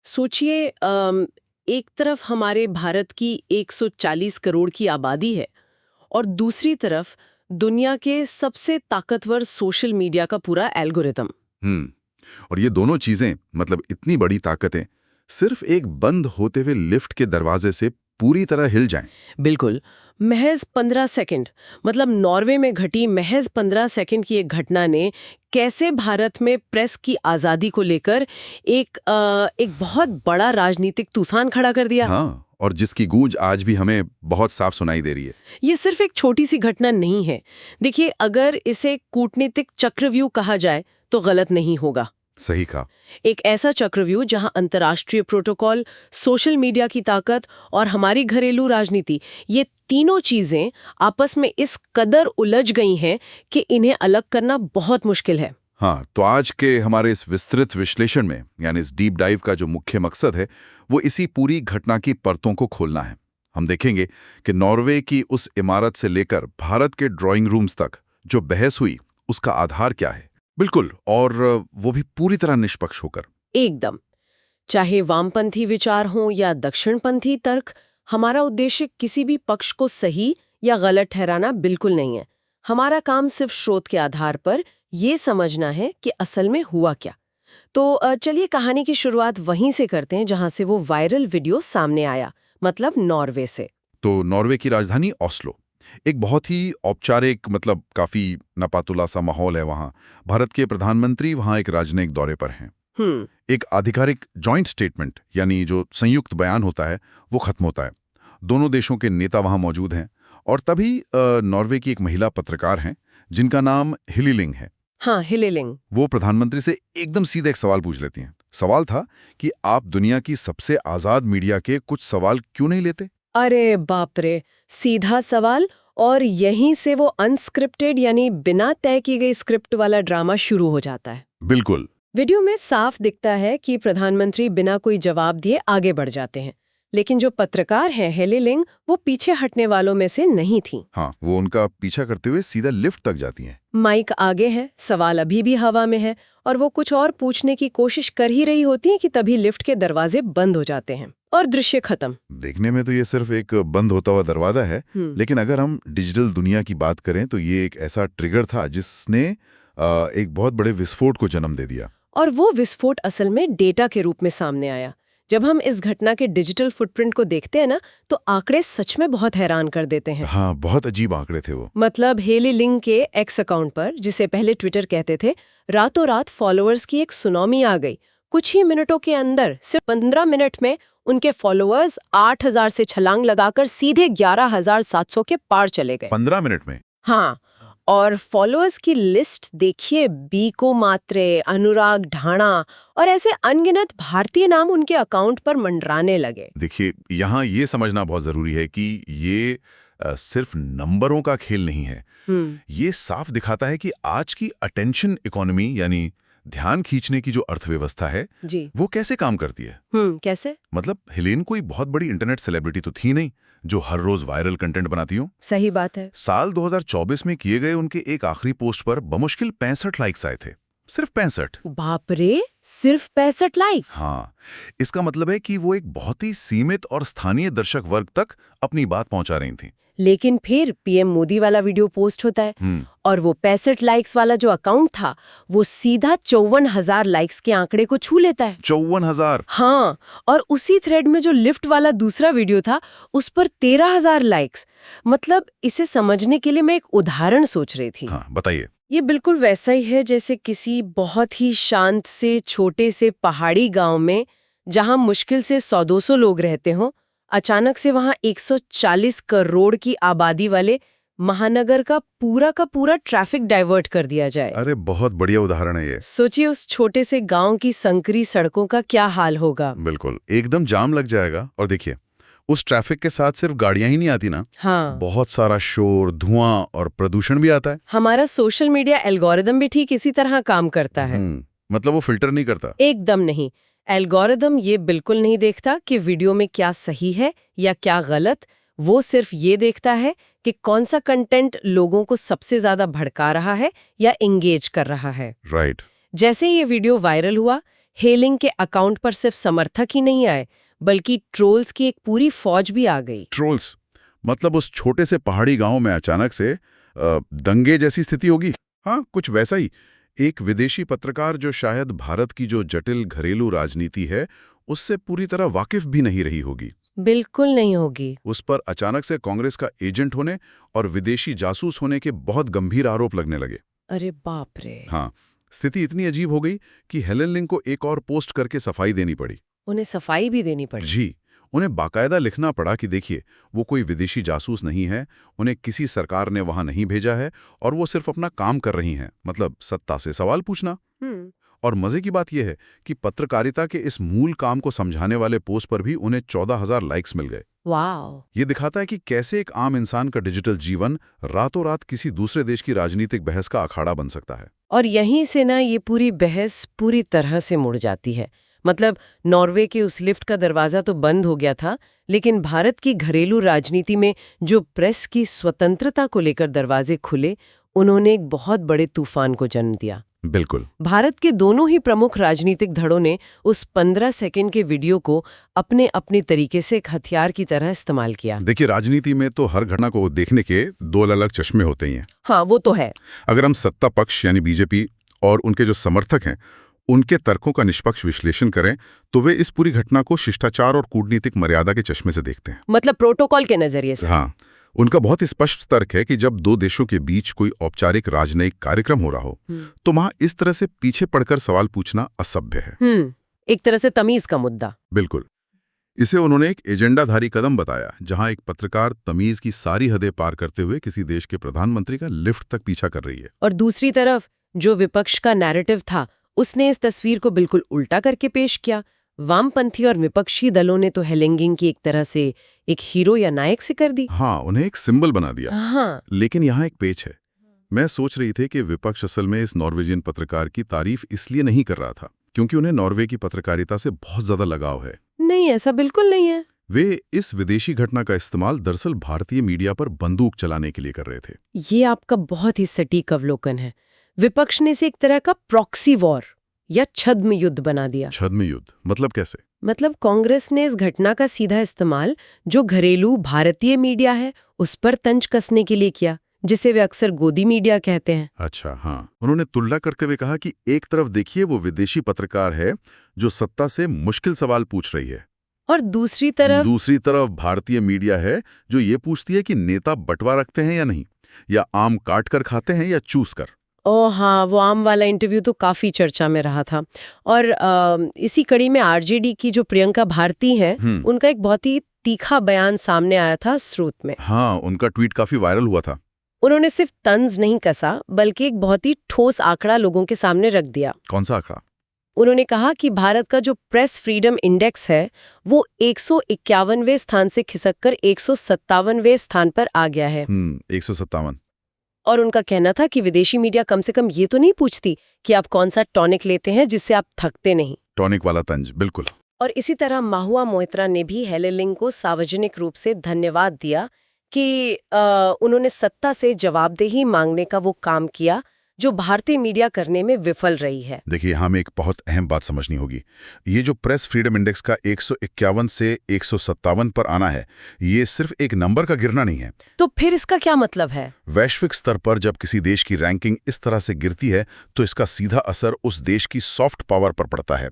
सोचिए एक तरफ हमारे भारत की 140 करोड़ की आबादी है और दूसरी तरफ दुनिया के सबसे ताकतवर सोशल मीडिया का पूरा एल्गोरिथम। हम्म। और ये दोनों चीजें मतलब इतनी बड़ी ताकतें सिर्फ एक बंद होते हुए लिफ्ट के दरवाजे से पूरी तरह हिल जाएं। बिल्कुल। महज 15 सेकंड, मतलब नॉर्वे में घटी महज 15 सेकंड की एक घटना ने कैसे भारत में प्रेस की आज़ादी को लेकर एक बहुत बड़ा राजनीतिक तूफान खड़ा कर दिया। हाँ, और जिसकी गूंज आज भी हमें बहुत साफ सुनाई दे रही है। ये सिर्फ एक छोटी सी घटना नहीं है। देखिए, अगर इसे कूटनीतिक चक्रव्यूह कहा जाए तो गलत नहीं होगा। सही कहा। एक ऐसा चक्रव्यूह जहां अंतर्राष्ट्रीय प्रोटोकॉल, सोशल मीडिया की ताकत और हमारी घरेलू राजनीति, ये तीनों चीजें आपस में इस कदर उलझ गई हैं कि इन्हें अलग करना बहुत मुश्किल है। हाँ, तो आज के हमारे इस विस्तृत विश्लेषण में यानी इस डीप डाइव का जो मुख्य मकसद है वो इसी पूरी घटना की परतों को खोलना है। हम देखेंगे कि नॉर्वे की उस इमारत से लेकर भारत के ड्राइंग रूम्स तक जो बहस हुई उसका आधार क्या है। बिल्कुल, और वो भी पूरी तरह निष्पक्ष होकर। एकदम। चाहे वामपंथी विचार हों या दक्षिणपंथी तर्क, हमारा उद्देश्य किसी भी पक्ष को सही या गलत ठहराना बिल्कुल नहीं है। हमारा काम सिर्फ स्रोत के आधार पर ये समझना है कि असल में हुआ क्या। तो चलिए कहानी की शुरुआत वहीं से करते हैं जहां से वो वायरल वीडियो सामने आया, मतलब नॉर्वे से। तो नॉर्वे की राजधानी ऑस्लो, एक बहुत ही औपचारिक मतलब काफी नपातुला सा माहौल है वहाँ। भारत के प्रधानमंत्री वहाँ एक राजनयिक दौरे पर हैं। एक आधिकारिक जॉइंट स्टेटमेंट यानी जो संयुक्त बयान होता है वो खत्म होता है। दोनों देशों के नेता वहाँ मौजूद हैं और तभी नॉर्वे की एक महिला पत्रकार हैं जिनका नाम हिली लिंग है। हाँ, हिली लिंग। वो प्रधानमंत्री से एकदम सीधा एक सवाल पूछ लेती हैं। सवाल था कि आप दुनिया की सबसे आजाद मीडिया के कुछ सवाल क्यों नहीं लेते। अरे बाप रे, सीधा सवाल, और यहीं से वो अनस्क्रिप्टेड यानी बिना तय की गई स्क्रिप्ट वाला ड्रामा शुरू हो जाता है। बिल्कुल। वीडियो में साफ दिखता है कि प्रधानमंत्री बिना कोई जवाब दिए आगे बढ़ जाते हैं, लेकिन जो पत्रकार हैं हेली लिंग, वो पीछे हटने वालों में से नहीं थी। हाँ, वो उनका पीछा करते हुए सीधा लिफ्ट तक जाती हैं। माइक आगे है, सवाल अभी भी हवा में है और वो कुछ और पूछने की कोशिश कर ही रही होती है कि तभी लिफ्ट के दरवाजे बंद हो जाते हैं और दृश्य खत्म। देखने में तो ये सिर्फ एक बंद होता हुआ दरवाजा है, लेकिन अगर हम डिजिटल दुनिया की बात करें तो ये एक ऐसा ट्रिगर था जिसने एक बहुत बड़े विस्फोट को जन्म दे दिया। और वो विस्फोट असल में डेटा के रूप में सामने आया। जब हम इस घटना के डिजिटल फुटप्रिंट को देखते हैं ना, तो आंकड़े सच में बहुत हैरान कर देते हैं। हाँ, बहुत अजीब आंकड़े थे वो। मतलब हेली लिंग के एक्स अकाउंट पर, जिसे पहले ट्विटर कहते थे, रातों रात फॉलोअर्स की एक सुनामी आ गई। कुछ ही मिनटों के अंदर, सिर्फ 15 मिनट में उनके फॉलोअर्स 8,000 से छलांग लगाकर सीधे 11,700 के पार चले गए। 15 मिनट में? हाँ, और फॉलोअर्स की लिस्ट देखिए, बीको मात्रे, अनुराग ढाणा और ऐसे अनगिनत भारतीय नाम उनके अकाउंट पर मंडराने लगे। देखिए, यहाँ ये समझना बहुत जरूरी है कि ये सिर्फ नंबरों का खेल नहीं है। ये साफ दिखाता है कि आज की अटेंशन इकोनॉमी यानी ध्यान खींचने की जो अर्थव्यवस्था है जी, वो कैसे काम करती है। कैसे? मतलब हेलेन कोई बहुत बड़ी इंटरनेट सेलिब्रिटी तो थी नहीं जो हर रोज वायरल कंटेंट बनाती हो। सही बात है। साल 2024 में किए गए उनके एक आखिरी पोस्ट पर बमुश्किल 65 लाइक्स आए थे। सिर्फ 65। बाप रे, सिर्फ 65 लाइक? हाँ, इसका मतलब है कि वो एक बहुत ही सीमित और स्थानीय दर्शक वर्ग तक अपनी बात पहुंचा रही थी। लेकिन फिर पीएम मोदी वाला वीडियो पोस्ट होता है और वो 65 लाइक्स वाला जो अकाउंट था वो सीधा 54,000 लाइक्स के आंकड़े को छू लेता है। 54,000? हाँ, और उसी थ्रेड में जो लिफ्ट वाला दूसरा वीडियो था उस पर 13,000 लाइक्स। मतलब इसे समझने के लिए मैं एक उदाहरण सोच रही थी। हाँ, बताइए। ये बिल्कुल वैसा ही है जैसे किसी बहुत ही शांत से छोटे से पहाड़ी गांव में, जहां मुश्किल से 100-200 लोग रहते हों, अचानक से वहां 140 करोड़ की आबादी वाले महानगर का पूरा ट्रैफिक डाइवर्ट कर दिया जाए। अरे बहुत बढ़िया उदाहरण है ये। सोचिए उस छोटे से गांव की संकरी सड़कों का क्या हाल होगा। बिल्कुल, एकदम जाम लग जाएगा। और देखिए, उस ट्रैफिक के साथ सिर्फ गाड़ियां ही नहीं आती ना। हाँ, बहुत सारा शोर, धुआं और प्रदूषण भी आता है। हमारा सोशल मीडिया एल्गोरिदम भी ठीक इसी तरह काम करता है। मतलब वो फिल्टर नहीं करता। एकदम नहीं। एल्गोरिदम ये बिल्कुल नहीं देखता कि वीडियो में क्या सही है या क्या गलत। वो सिर्फ ये देखता है कि कौन सा कंटेंट लोगों को सबसे ज्यादा भड़का रहा है या एंगेज कर रहा है। राइट। जैसे ये वीडियो वायरल हुआ, हेलिंग के अकाउंट पर सिर्फ समर्थक ही नहीं आए, बल्कि ट्रोल्स की एक पूरी फौज भी आ गई। ट्रोल्स मतलब उस छोटे से पहाड़ी गांव में अचानक से दंगे जैसी स्थिति होगी। हाँ, कुछ वैसा ही। एक विदेशी पत्रकार जो शायद भारत की जो जटिल घरेलू राजनीति है उससे पूरी तरह वाकिफ भी नहीं रही होगी, बिल्कुल नहीं होगी। उस पर अचानक से कांग्रेस का एजेंट होने और विदेशी जासूस होने के बहुत गंभीर आरोप लगने लगे। अरे बाप रे। हाँ, स्थिति इतनी अजीब हो गई कि हेलेन लिंक को एक और पोस्ट करके सफाई देनी पड़ी। उन्हें सफाई भी देनी पड़ी। जी, उन्हें बाकायदा लिखना पड़ा कि देखिए, वो कोई विदेशी जासूस नहीं है, उन्हें किसी सरकार ने वहां नहीं भेजा है और वो सिर्फ अपना काम कर रही हैं, मतलब सत्ता से सवाल पूछना। और मजे की बात यह है कि पत्रकारिता के इस मूल काम को समझाने वाले पोस्ट पर भी उन्हें 14,000 लाइक्स मिल गए। वाओ। ये दिखाता है कि कैसे एक आम इंसान का डिजिटल जीवन रातों रात किसी दूसरे देश की राजनीतिक बहस का अखाड़ा बन सकता है। और यहीं से ना ये पूरी बहस पूरी तरह से मुड़ जाती है। मतलब नॉर्वे के उस लिफ्ट का दरवाजा तो बंद हो गया था, लेकिन भारत की घरेलू राजनीति में जो प्रेस की स्वतंत्रता को लेकर दरवाजे खुले, उन्होंने एक बहुत बड़े तूफान को जन्म दिया। बिल्कुल। भारत के दोनों ही प्रमुख राजनीतिक धड़ों ने उस 15 सेकंड के वीडियो को अपने अपने तरीके से एक हथियार की तरह इस्तेमाल किया। देखिए, राजनीति में तो हर घटना को देखने के दो अलग चश्मे होते ही हैं। हाँ, वो तो है। अगर हम सत्ता पक्ष यानी बीजेपी और उनके जो समर्थक हैं उनके तर्कों का निष्पक्ष विश्लेषण करें तो वे इस पूरी घटना को शिष्टाचार और कूटनीतिक मर्यादा के चश्मे से देखते हैं, मतलब प्रोटोकॉल के नजरिए से। हाँ, उनका बहुत स्पष्ट तर्क है कि जब दो देशों के बीच कोई औपचारिक राजनयिक कार्यक्रम हो रहा हो तो वहां इस तरह से पीछे पड़कर सवाल पूछना असभ्य है। एक तरह से तमीज का मुद्दा। बिल्कुल। इसे उन्होंने एक एजेंडाधारी कदम बताया, जहां एक पत्रकार तमीज की सारी हदें पार करते हुए किसी देश के प्रधानमंत्री का लिफ्ट तक पीछा कर रही है। और दूसरी तरफ जो विपक्ष का नैरेटिव था, उसने इस तस्वीर को बिल्कुल उल्टा करके पेश किया। वामपंथी और विपक्षी दलों ने तो हेलेंगिंग की एक तरह से एक हीरो या नायक से कर दी। हाँ, उन्हें एक सिंबल बना दिया। हाँ। लेकिन यहाँ एक पेच है। मैं सोच रही थी कि विपक्ष असल में इस नॉर्वेजियन पत्रकार की तारीफ इसलिए नहीं कर रहा था क्योंकि उन्हें नॉर्वे की पत्रकारिता से बहुत ज्यादा लगाव है। नहीं, ऐसा बिल्कुल नहीं है। वे इस विदेशी घटना का इस्तेमाल दरअसल भारतीय मीडिया पर बंदूक चलाने के लिए कर रहे थे। ये आपका बहुत ही सटीक अवलोकन है। विपक्ष ने इसे एक तरह का प्रॉक्सी वॉर या छद्म युद्ध बना दिया। छद्म युद्ध मतलब कैसे? मतलब कांग्रेस ने इस घटना का सीधा इस्तेमाल जो घरेलू भारतीय मीडिया है उस पर तंज कसने के लिए किया, जिसे वे अक्सर गोदी मीडिया कहते हैं। अच्छा, हाँ। उन्होंने तुलना करते हुए कहा कि एक तरफ देखिए वो विदेशी पत्रकार है जो सत्ता से मुश्किल सवाल पूछ रही है, और दूसरी तरफ भारतीय मीडिया है जो ये पूछती है कि नेता बंटवा रखते हैं या नहीं, या आम काट कर खाते हैं या चूस कर। ओह हाँ, वो आम वाला इंटरव्यू तो काफी चर्चा में रहा था। और इसी कड़ी में आरजेडी की जो प्रियंका भारती हैं, उनका एक बहुत ही तीखा बयान सामने आया था स्रोत में। हाँ, उनका ट्वीट काफी वायरल हुआ था। उन्होंने सिर्फ तंज नहीं कसा, बल्कि एक बहुत ही ठोस आंकड़ा लोगों के सामने रख दिया। कौन सा आंकड़ा? उन्होंने कहा कि भारत का जो प्रेस फ्रीडम इंडेक्स है वो 151वें स्थान से खिसककर 157वें स्थान पर आ गया है। 157। और उनका कहना था कि विदेशी मीडिया कम से कम ये तो नहीं पूछती कि आप कौन सा टॉनिक लेते हैं जिससे आप थकते नहीं। टॉनिक वाला तंज, बिल्कुल। और इसी तरह माहुआ मोइत्रा ने भी हेलेन लिंक को सार्वजनिक रूप से धन्यवाद दिया कि उन्होंने सत्ता से जवाबदेही मांगने का वो काम किया जो भारतीय मीडिया करने में विफल रही है। देखिए, हमें एक बहुत अहम बात समझनी होगी। ये जो प्रेस फ्रीडम इंडेक्स का 151 से 157 पर आना है, ये सिर्फ एक नंबर का गिरना नहीं है। तो फिर इसका क्या मतलब है? वैश्विक स्तर पर जब किसी देश की रैंकिंग इस तरह से गिरती है तो इसका सीधा असर उस देश की सॉफ्ट पावर पर पड़ता है।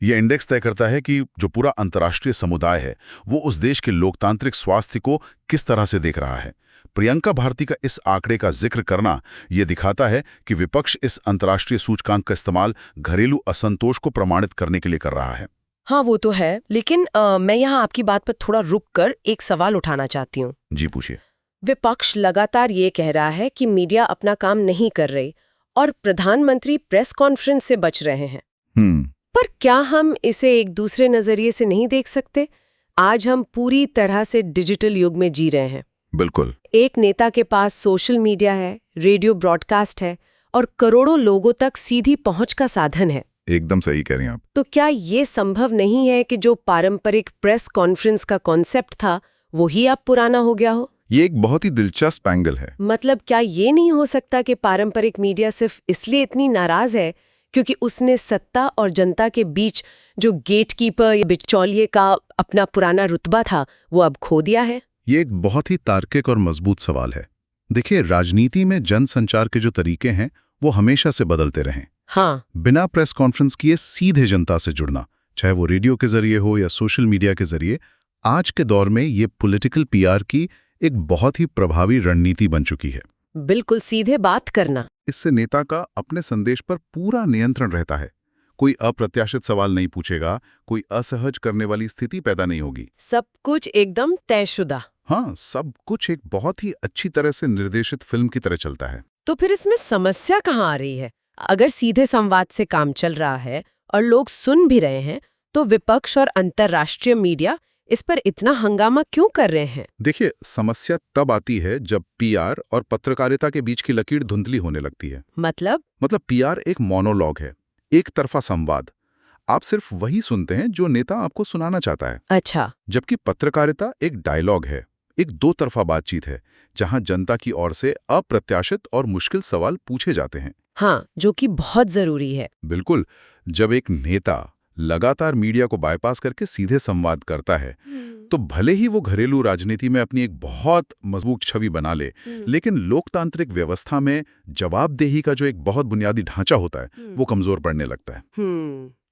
यह इंडेक्स तय करता है कि जो पूरा अंतर्राष्ट्रीय समुदाय है वो उस देश के लोकतांत्रिक स्वास्थ्य को किस तरह से देख रहा है। प्रियंका भारती का इस आंकड़े का जिक्र करना यह दिखाता है कि विपक्ष इस अंतर्राष्ट्रीय सूचकांक का इस्तेमाल घरेलू असंतोष को प्रमाणित करने के लिए कर रहा है। हाँ, वो तो है, लेकिन मैं यहाँ आपकी बात पर थोड़ा रुककर एक सवाल उठाना चाहती हूँ। जी, पूछिए। विपक्ष लगातार ये कह रहा है कि मीडिया अपना काम नहीं कर रही और प्रधानमंत्री प्रेस कॉन्फ्रेंस से बच रहे हैं। पर क्या हम इसे एक दूसरे नजरिए से नहीं देख सकते? आज हम पूरी तरह से डिजिटल युग में जी रहे हैं। बिल्कुल। एक नेता के पास सोशल मीडिया है, रेडियो ब्रॉडकास्ट है और करोड़ों लोगों तक सीधी पहुंच का साधन है। एकदम सही कह रही हैं आप। तो क्या ये संभव नहीं है कि जो पारंपरिक प्रेस कॉन्फ्रेंस का कॉन्सेप्ट था वही अब पुराना हो गया हो? ये एक बहुत ही दिलचस्प एंगल है। मतलब क्या ये नहीं हो सकता कि पारंपरिक मीडिया सिर्फ इसलिए इतनी नाराज है क्योंकि उसने सत्ता और जनता के बीच जो गेटकीपर या बिचौलिए का अपना पुराना रुतबा था वो अब खो दिया है। ये एक बहुत ही तार्किक और मजबूत सवाल है। देखिए, राजनीति में जनसंचार के जो तरीके हैं वो हमेशा से बदलते रहे। हाँ, बिना प्रेस कॉन्फ्रेंस किए सीधे जनता से जुड़ना, चाहे वो रेडियो के जरिए हो या सोशल मीडिया के जरिए, आज के दौर में ये पॉलिटिकल पीआर की एक बहुत ही प्रभावी रणनीति बन चुकी है। बिल्कुल सीधे बात करना। इससे नेता का अपने संदेश पर पूरा नियंत्रण रहता है। कोई अप्रत्याशित सवाल नहीं पूछेगा, कोई असहज करने वाली स्थिति पैदा नहीं होगी। सब कुछ एकदम तयशुदा। हाँ, सब कुछ एक बहुत ही अच्छी तरह से निर्देशित फिल्म की तरह चलता है। तो फिर इसमें समस्या कहाँ आ रही है? अगर सीधे संवाद से काम चल रहा है और लोग सुन भी रहे हैं, तो विपक्ष और अंतर्राष्ट्रीय मीडिया इस पर इतना हंगामा क्यों कर रहे हैं? देखिए, समस्या तब आती है जब पीआर और पत्रकारिता के बीच की लकीर धुंधली होने लगती है। मतलब पीआर एक मोनोलॉग है, एक तरफा संवाद। आप सिर्फ वही सुनते हैं जो नेता आपको सुनाना चाहता है। अच्छा, जबकि पत्रकारिता एक डायलॉग है, एक दो तरफा बातचीत है, जहां जनता की ओर से अप्रत्याशित और मुश्किल सवाल पूछे जाते हैं। हाँ, जो कि बहुत जरूरी है। बिल्कुल, जब एक नेता लगातार मीडिया को बाईपास करके सीधे संवाद करता है, तो भले ही वो घरेलू राजनीति में अपनी एक बहुत मजबूत छवि बना ले, लेकिन लोकतांत्रिक व्यवस्था में जवाबदेही का जो एक बहुत बुनियादी ढांचा होता है वो कमजोर पड़ने लगता है।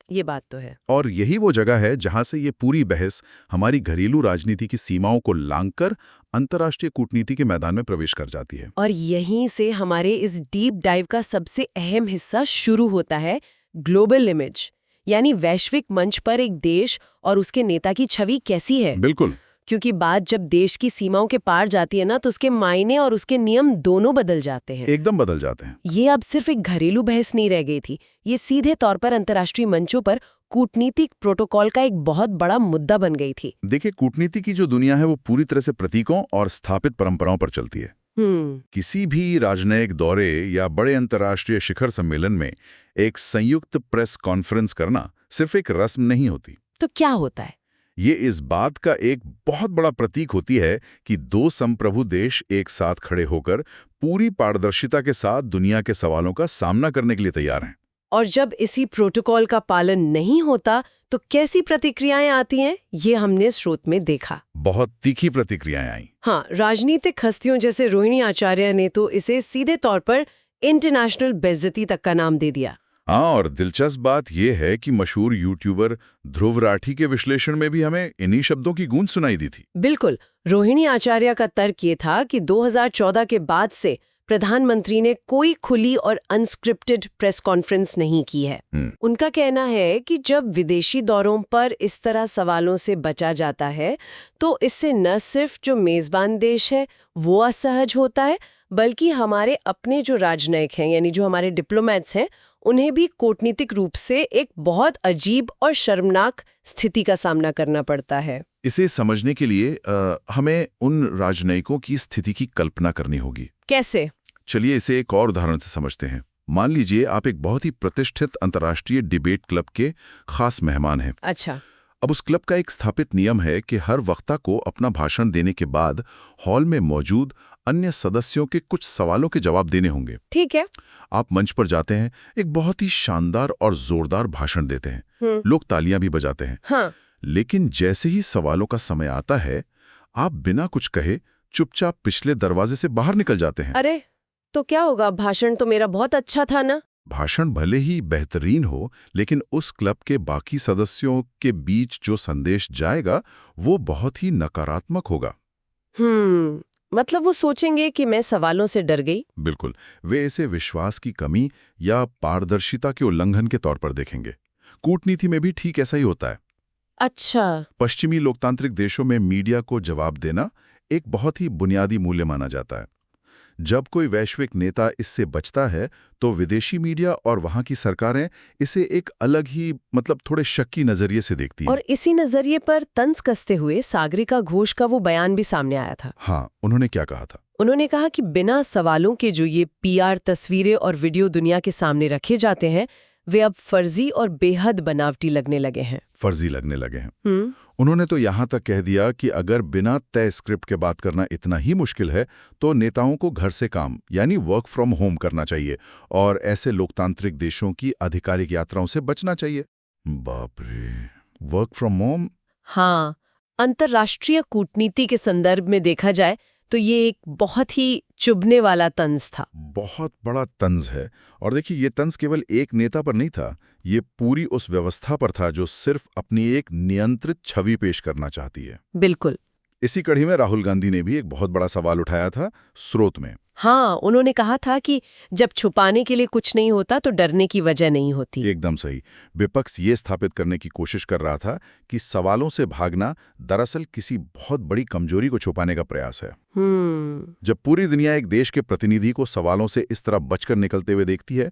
ये बात तो है। और यही वो जगह है जहां से ये पूरी बहस हमारी घरेलू राजनीति की सीमाओं को लांघकर अंतर्राष्ट्रीय कूटनीति के मैदान में प्रवेश कर जाती है। और यहीं से हमारे इस डीप डाइव का सबसे अहम हिस्सा शुरू होता है, ग्लोबल इमेज, यानी वैश्विक मंच पर एक देश और उसके नेता की छवि कैसी है। बिल्कुल, क्योंकि बात जब देश की सीमाओं के पार जाती है ना, तो उसके मायने और उसके नियम दोनों बदल जाते हैं। एकदम बदल जाते हैं। ये अब सिर्फ एक घरेलू बहस नहीं रह गई थी, ये सीधे तौर पर अंतर्राष्ट्रीय मंचों पर कूटनीतिक प्रोटोकॉल का एक बहुत बड़ा मुद्दा बन गई थी। देखिए, कूटनीति की जो दुनिया है वो पूरी तरह से प्रतीकों और स्थापित परंपराओं पर चलती है। किसी भी राजनयिक दौरे या बड़े अंतर्राष्ट्रीय शिखर सम्मेलन में एक संयुक्त प्रेस कॉन्फ्रेंस करना सिर्फ एक रस्म नहीं होती। तो क्या होता है? ये इस बात का एक बहुत बड़ा प्रतीक होती है कि दो संप्रभु देश एक साथ खड़े होकर पूरी पारदर्शिता के साथ दुनिया के सवालों का सामना करने के लिए तैयार हैं। और जब इसी प्रोटोकॉल का पालन नहीं होता तो कैसी प्रतिक्रियाएं आती हैं, ये हमने स्रोत में देखा। बहुत तीखी प्रतिक्रियाएं आई। हाँ, राजनीतिक हस्तियों जैसे रोहिणी आचार्य ने तो इसे सीधे तौर पर इंटरनेशनल बेइज्जती तक का नाम दे दिया। हाँ, और दिलचस्प बात यह है कि मशहूर यूट्यूबर ध्रुव राठी के विश्लेषण में भी हमें इन्हीं शब्दों की गूंज सुनाई दी थी। बिल्कुल, रोहिणी आचार्य का तर्क ये था कि 2014 के बाद से प्रधानमंत्री ने कोई खुली और अनस्क्रिप्टेड प्रेस कॉन्फ्रेंस नहीं की है। उनका कहना है कि जब विदेशी दौरों पर इस तरह सवालों से बचा जाता है, तो इससे न सिर्फ जो मेजबान देश है वो असहज होता है, बल्कि हमारे अपने जो राजनयिक हैं, यानी जो हमारे डिप्लोमेट्स हैं, उन्हें भी कूटनीतिक रूप से एक बहुत अजीब और शर्मनाक स्थिति का सामना करना पड़ता है। इसे समझने के लिए हमें उन राजनयिकों की स्थिति की कल्पना करनी होगी। कैसे? चलिए इसे एक और उदाहरण से समझते हैं। मान लीजिए आप एक बहुत ही प्रतिष्ठित अंतर्राष्ट्रीय डिबेट क्लब के खास मेहमान हैं। अच्छा। अब उस क्लब का एक स्थापित नियम है कि हर वक्ता को अपना भाषण देने के बाद हॉल में मौजूद अन्य सदस्यों के कुछ सवालों के जवाब देने होंगे। ठीक है। आप मंच पर जाते हैं, एक बहुत ही शानदार और जोरदार भाषण देते हैं, लोग तालियां भी बजाते हैं। हाँ। लेकिन जैसे ही सवालों का समय आता है, आप बिना कुछ कहे चुपचाप पिछले दरवाजे से बाहर निकल जाते हैं। अरे, तो क्या होगा? भाषण तो मेरा बहुत अच्छा था ना। भाषण भले ही बेहतरीन हो, लेकिन उस क्लब के बाकी सदस्यों के बीच जो संदेश जाएगा वो बहुत ही नकारात्मक होगा। मतलब वो सोचेंगे कि मैं सवालों से डर गई। बिल्कुल, वे इसे विश्वास की कमी या पारदर्शिता के उल्लंघन के तौर पर देखेंगे। कूटनीति में भी ठीक ऐसा ही होता है। अच्छा। पश्चिमी लोकतांत्रिक देशों में मीडिया को जवाब देना एक बहुत ही बुनियादी मूल्य माना जाता है। जब कोई वैश्विक नेता इससे बचता है तो विदेशी मीडिया और वहां की सरकारें इसे एक अलग ही थोड़े शक की नजरिए से देखती हैं। और इसी नजरिए पर तंज कसते हुए सागरिका घोष का वो बयान भी सामने आया था। हाँ, उन्होंने क्या कहा था? उन्होंने कहा कि बिना सवालों के जो ये पीआर तस्वीरें और वीडियो दुनिया के सामने रखे जाते हैं, वे अब फर्जी और बेहद बनावटी लगने लगे हैं। फर्जी लगने लगे हैं। उन्होंने तो यहां तक कह दिया कि अगर बिना तय स्क्रिप्ट के बात करना इतना ही मुश्किल है तो नेताओं को घर से काम यानी वर्क फ्रॉम होम करना चाहिए और ऐसे लोकतांत्रिक देशों की आधिकारिक यात्राओं से बचना चाहिए। बाप रे, वर्क फ्रॉम होम। हाँ, अंतर्राष्ट्रीय कूटनीति के संदर्भ में देखा जाए तो ये एक बहुत ही चुभने वाला तंज था। बहुत बड़ा तंज है। और देखिए, ये तंज केवल एक नेता पर नहीं था, ये पूरी उस व्यवस्था पर था जो सिर्फ अपनी एक नियंत्रित छवि पेश करना चाहती है। बिल्कुल। इसी कड़ी में राहुल गांधी ने भी एक बहुत बड़ा सवाल उठाया था स्रोत में। हाँ, उन्होंने कहा था कि जब छुपाने के लिए कुछ नहीं होता तो डरने की वजह नहीं होती। एकदम सही। विपक्ष ये स्थापित करने की कोशिश कर रहा था कि सवालों से भागना दरअसल किसी बहुत बड़ी कमजोरी को छुपाने का प्रयास है। जब पूरी दुनिया एक देश के प्रतिनिधि को सवालों से इस तरह बचकर निकलते हुए देखती है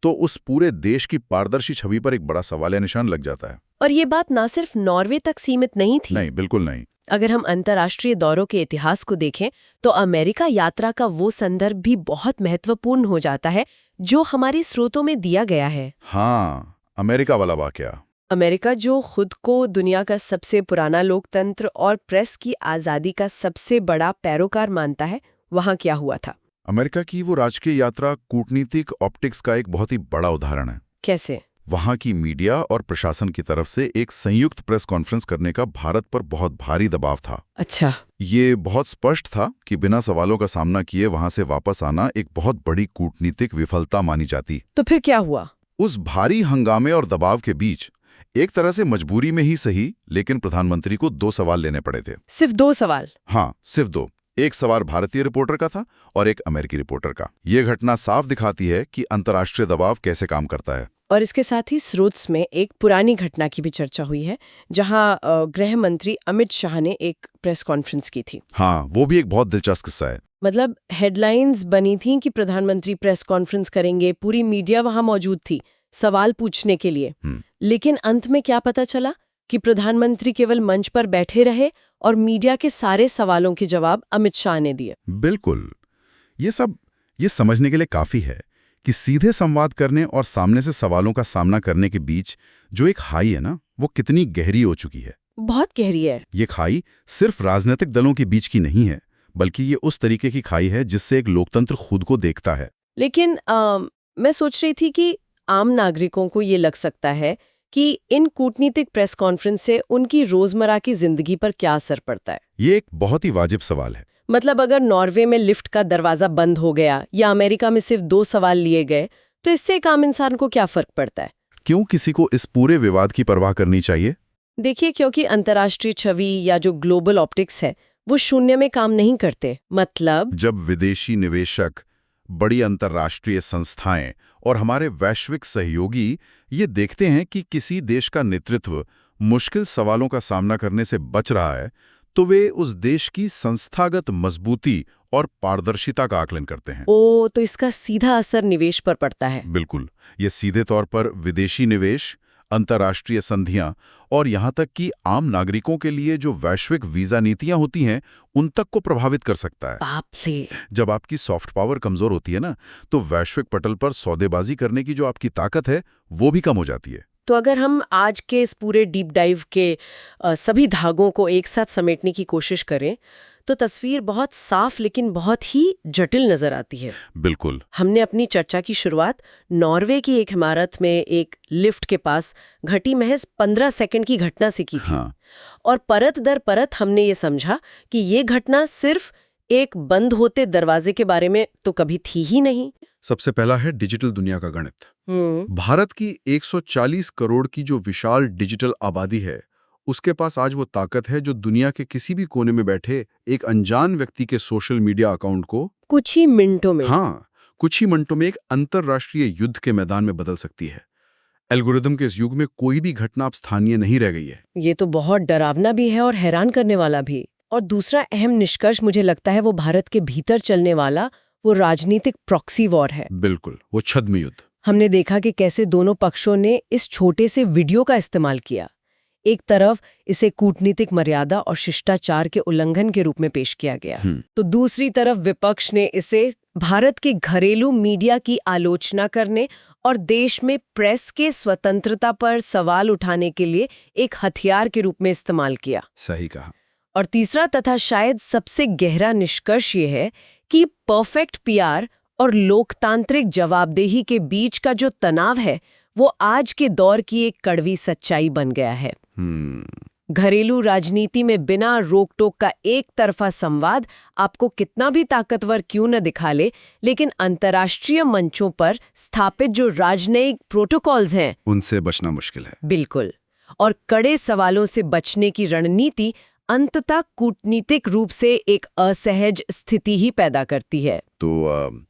तो उस पूरे देश की पारदर्शी छवि पर एक बड़ा सवालिया निशान लग जाता है। और ये बात ना सिर्फ नॉर्वे तक सीमित नहीं थी। नहीं, बिल्कुल नहीं। अगर हम अंतर्राष्ट्रीय दौरों के इतिहास को देखें तो अमेरिका यात्रा का वो संदर्भ भी बहुत महत्वपूर्ण हो जाता है जो हमारे स्रोतों में दिया गया है। हाँ, अमेरिका वाला वाकया। अमेरिका जो खुद को दुनिया का सबसे पुराना लोकतंत्र और प्रेस की आज़ादी का सबसे बड़ा पैरोकार मानता है, वहाँ क्या हुआ था? अमेरिका की वो राजकीय यात्रा कूटनीतिक ऑप्टिक्स का एक बहुत ही बड़ा उदाहरण है। कैसे? वहां की मीडिया और प्रशासन की तरफ से एक संयुक्त प्रेस कॉन्फ्रेंस करने का भारत पर बहुत भारी दबाव था। अच्छा। ये बहुत स्पष्ट था कि बिना सवालों का सामना किए वहां से वापस आना एक बहुत बड़ी कूटनीतिक विफलता मानी जाती। तो फिर क्या हुआ? उस भारी हंगामे और दबाव के बीच एक तरह से मजबूरी में ही सही, लेकिन प्रधानमंत्री को 2 सवाल लेने पड़े थे। सिर्फ 2 सवाल? हाँ, सिर्फ 2। एक सवाल भारतीय रिपोर्टर का था और एक अमेरिकी रिपोर्टर का। ये घटना साफ दिखाती है कि अंतर्राष्ट्रीय दबाव कैसे काम करता है। और इसके साथ ही स्रोत में एक पुरानी घटना की भी चर्चा हुई है जहां गृह मंत्री अमित शाह ने एक प्रेस कॉन्फ्रेंस की थी। हाँ, वो भी एक बहुत दिलचस्प किस्सा है। मतलब हेडलाइंस बनी थी कि प्रधानमंत्री प्रेस कॉन्फ्रेंस करेंगे, पूरी मीडिया वहां मौजूद थी सवाल पूछने के लिए। लेकिन अंत में क्या पता चला कि प्रधानमंत्री केवल मंच पर बैठे रहे और मीडिया के सारे सवालों के जवाब अमित शाह ने दिए। बिल्कुल। ये समझने के लिए काफी है कि सीधे संवाद करने और सामने से सवालों का सामना करने के बीच जो एक खाई है ना, वो कितनी गहरी हो चुकी है। बहुत गहरी है। ये खाई सिर्फ राजनीतिक दलों के बीच की नहीं है, बल्कि ये उस तरीके की खाई है जिससे एक लोकतंत्र खुद को देखता है। लेकिन मैं सोच रही थी कि आम नागरिकों को ये लग सकता है कि इन कूटनीतिक प्रेस कॉन्फ्रेंस से उनकी रोजमर्रा की जिंदगी पर क्या असर पड़ता है। ये एक बहुत ही वाजिब सवाल है। मतलब अगर नॉर्वे में लिफ्ट का दरवाजा बंद हो गया या अमेरिका में सिर्फ 2 सवाल लिए गए तो इससे एक आम इंसान को क्या फर्क पड़ता है? क्यों किसी को इस पूरे विवाद की परवाह करनी चाहिए? देखिए, क्योंकि अंतर्राष्ट्रीय छवि या जो ग्लोबल ऑप्टिक्स है वो शून्य में काम नहीं करते। मतलब जब विदेशी निवेशक, बड़ी अंतर्राष्ट्रीय संस्थाएं और हमारे वैश्विक सहयोगी ये देखते हैं कि किसी देश का नेतृत्व मुश्किल सवालों का सामना करने से बच रहा है, तो वे उस देश की संस्थागत मजबूती और पारदर्शिता का आकलन करते हैं। तो इसका सीधा असर निवेश पर पड़ता है। बिल्कुल। ये सीधे तौर पर विदेशी निवेश, अंतर्राष्ट्रीय संधियां और यहां तक कि आम नागरिकों के लिए जो वैश्विक वीजा नीतियां होती हैं, उन तक को प्रभावित कर सकता है। बाप रे। जब आपकी सॉफ्ट पावर कमजोर होती है ना, तो वैश्विक पटल पर सौदेबाजी करने की जो आपकी ताकत है, वो भी कम हो जाती है। तो अगर हम आज के इस पूरे डीप डाइव के सभी धागों को एक साथ समेटने की कोशिश करें तो तस्वीर बहुत साफ लेकिन बहुत ही जटिल नजर आती है। बिल्कुल। हमने अपनी चर्चा की शुरुआत नॉर्वे की एक इमारत में एक लिफ्ट के पास घटी महज 15 सेकंड की घटना से की थी। हाँ। और परत दर परत हमने ये समझा कि ये घटना सिर्फ एक बंद होते दरवाजे के बारे में तो कभी थी ही नहीं। सबसे पहला है डिजिटल दुनिया का गणित। भारत की 140 करोड़ की जो विशाल डिजिटल आबादी है, उसके पास आज वो ताकत है जो दुनिया के किसी भी कोने में बैठे एक अनजान व्यक्ति के सोशल मीडिया अकाउंट को कुछ ही मिनटों में एक अंतरराष्ट्रीय युद्ध के मैदान में बदल सकती है। एल्गोरिदम के इस युग में कोई भी घटना अब स्थानीय नहीं रह गई है। ये तो बहुत डरावना भी है और हैरान करने वाला भी। और दूसरा अहम निष्कर्ष मुझे लगता है वो भारत के भीतर चलने वाला वो राजनीतिक प्रॉक्सी वॉर है। बिल्कुल, वो छद्म युद्ध। हमने देखा कि कैसे दोनों पक्षों ने इस छोटे से वीडियो का इस्तेमाल किया। एक तरफ इसे कूटनीतिक मर्यादा और शिष्टाचार के उल्लंघन के रूप में पेश किया गया, तो दूसरी तरफ विपक्ष ने इसे भारत के घरेलू मीडिया की आलोचना करने और देश में प्रेस के स्वतंत्रता पर सवाल उठाने के लिए एक हथियार के रूप में इस्तेमाल किया। सही कहा। और तीसरा तथा शायद सबसे गहरा निष्कर्ष ये है कि परफेक्ट पीआर और लोकतांत्रिक जवाबदेही के बीच का जो तनाव है वो आज के दौर की एक कड़वी सच्चाई बन गया है। घरेलू राजनीति में बिना रोक टोक का एक तरफा संवाद आपको कितना भी ताकतवर क्यों न दिखा ले, लेकिन अंतर्राष्ट्रीय मंचों पर स्थापित जो राजनयिक प्रोटोकॉल्स हैं उनसे बचना मुश्किल है। बिल्कुल। और कड़े सवालों से बचने की रणनीति अंततः कूटनीतिक रूप से एक असहज स्थिति ही पैदा करती है। तो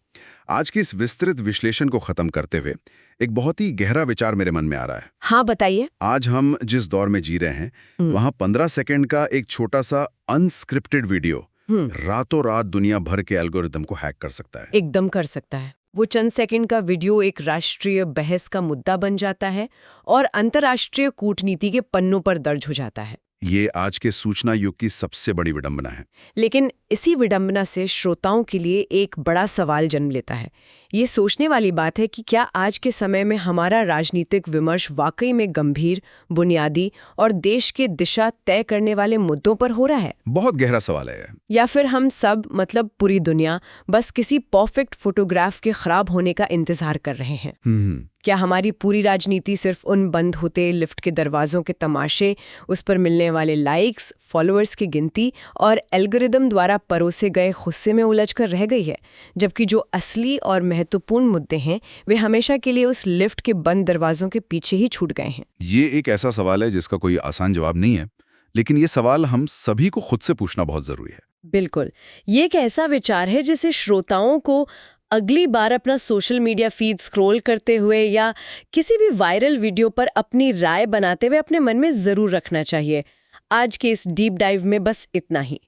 आज की इस विस्तृत विश्लेषण को खत्म करते हुए एक बहुत ही गहरा विचार मेरे मन में आ रहा है। हाँ, बताइए। आज हम जिस दौर में जी रहे हैं वहाँ 15 सेकंड का एक छोटा सा अनस्क्रिप्टेड वीडियो रातों रात दुनिया भर के एल्गोरिदम को हैक कर सकता है। एकदम कर सकता है। वो चंद सेकंड का वीडियो एक राष्ट्रीय बहस का मुद्दा बन जाता है और अंतर्राष्ट्रीय कूटनीति के पन्नों पर दर्ज हो जाता है। ये आज के सूचना युग की सबसे बड़ी विडंबना है। लेकिन इसी विडंबना से श्रोताओं के लिए एक बड़ा सवाल जन्म लेता है। ये सोचने वाली बात है कि क्या आज के समय में हमारा राजनीतिक विमर्श वाकई में गंभीर, बुनियादी और देश के दिशा तय करने वाले मुद्दों पर हो रहा है? बहुत गहरा सवाल है। या फिर हम सब, मतलब पूरी दुनिया, बस किसी परफेक्ट फोटोग्राफ के खराब होने का इंतजार कर रहे हैं? क्या हमारी पूरी राजनीति सिर्फ उन बंद होते लिफ्ट के दरवाजों के तमाशे, उस पर मिलने वाले लाइक्स, फॉलोअर्स की गिनती और एल्गोरिदम द्वारा परोसे गए गुस्से में उलझकर रह गई है, जबकि जो असली और महत्वपूर्ण मुद्दे हैं वे हमेशा के लिए उस लिफ्ट के बंद दरवाजों के पीछे ही छूट गए हैं? ये एक ऐसा सवाल है जिसका कोई आसान जवाब नहीं है, लेकिन ये सवाल हम सभी को खुद से पूछना बहुत जरूरी है। बिल्कुल। ये एक ऐसा विचार है जिसे श्रोताओं को अगली बार अपना सोशल मीडिया फीड स्क्रॉल करते हुए या किसी भी वायरल वीडियो पर अपनी राय बनाते हुए अपने मन में जरूर रखना चाहिए। आज के इस डीप डाइव में बस इतना ही।